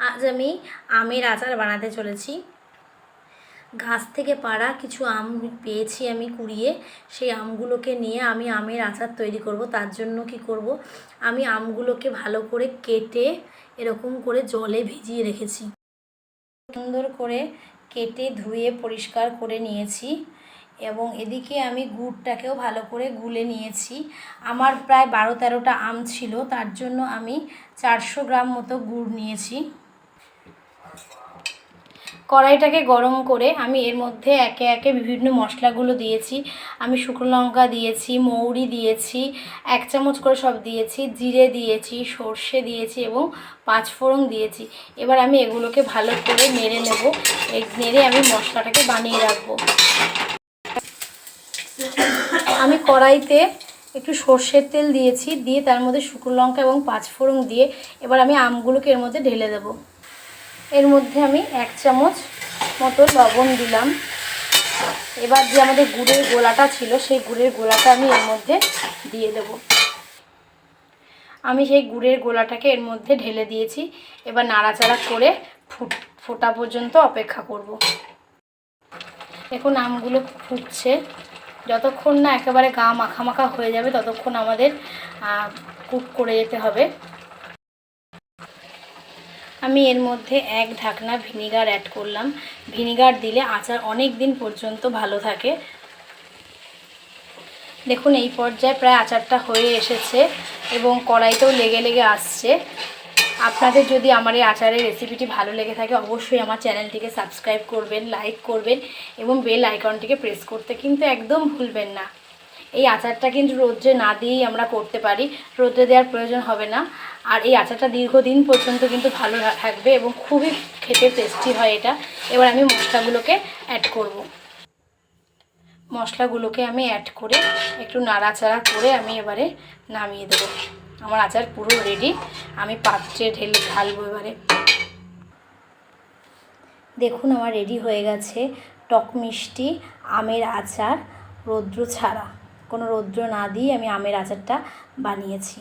আজ আমি আমের আচার বানাতে চলেছি। গাছ থেকে পাড়া কিছু আম পেয়েছি আমি কুড়িয়ে, সেই আমগুলোকে নিয়ে আমি আমের আচার তৈরি করব। তার জন্য কি করব, আমি আমগুলোকে ভালো করে কেটে এরকম করে জলে ভিজিয়ে রেখেছি। সুন্দর করে কেটে ধুয়ে পরিষ্কার করে নিয়েছি এবং এদিকে আমি গুড়টাকেও ভালো করে গুলে নিয়েছি। আমার প্রায় 12-13টা আম ছিল, তার জন্য আমি 400 গ্রাম মতো গুড় নিয়েছি। কড়াইটাকে গরম করে আমি এর মধ্যে একে একে বিভিন্ন মশলাগুলো দিয়েছি। আমি শুকনো লঙ্কা দিয়েছি, মৌরি দিয়েছি, 1 চামচ করে সব দিয়েছি, জিরে দিয়েছি, সর্ষে দিয়েছি এবং 5 ফোড়ন দিয়েছি। এবার আমি এগুলোকে ভালো করে নেড়ে নেব। নেড়ে আমি মশলাটাকে বানিয়ে রাখবো। আমি কড়াইতে একটু সর্ষের তেল দিয়েছি, দিয়ে তার মধ্যে শুকনো লঙ্কা এবং 5 ফোড়ন দিয়ে এবার আমি আমগুলোকে এর মধ্যে ঢেলে দেব। এর মধ্যে আমি 1 চামচ মতো লবণ দিলাম। এবার যে আমাদের গুড়ের গোলাটা ছিল, সেই গুড়ের গোলাটা আমি এর মধ্যে দিয়ে দেব। আমি সেই গুড়ের গোলাটাকে এর মধ্যে ঢেলে দিয়েছি। এবার নাড়াচাড়া করে ফোটা পর্যন্ত অপেক্ষা করব। দেখুন আমগুলো ফুটছে, যতক্ষণ না একেবারে গা মাখা মাখা হয়ে যাবে ততক্ষণ আমাদের কুক করে যেতে হবে। আমি এর মধ্যে 1 ঢাকনা ভিনিগার অ্যাড করলাম। ভিনিগার দিলে আচার অনেক দিন পর্যন্ত ভালো থাকে। দেখুন এই পর্যায়ে প্রায় আচারটা হয়ে এসেছে এবং কড়াইতেও লেগে লেগে আসছে। আপনাদের যদি আমার এই আচারের রেসিপিটি ভালো লেগে থাকে অবশ্যই আমার চ্যানেলটিকে সাবস্ক্রাইব করবেন, লাইক করবেন এবং বেল আইকনটিকে প্রেস করতে কিন্তু একদম ভুলবেন না। এই আচারটা কিন্তু রোদ্রে না দিয়েই আমরা করতে পারি, রোদ্রে দেওয়ার প্রয়োজন হবে না। আর এই আচারটা দীর্ঘদিন পর্যন্ত কিন্তু ভালো থাকবে এবং খুবই খেতে টেস্টি হয় এটা। এবার আমি মশলাগুলোকে অ্যাড করব। মশলাগুলোকে আমি অ্যাড করে একটু নাড়াচাড়া করে আমি এবারে নামিয়ে দেব। আমার আচার পুরো রেডি, আমি পাত্রে ঢালবো এবারে। দেখুন আমার রেডি হয়ে গেছে টক মিষ্টি আমের আচার, রৌদ্র ছাড়া, কোনো রৌদ্র না দিয়ে আমি আমের আচারটা বানিয়েছি।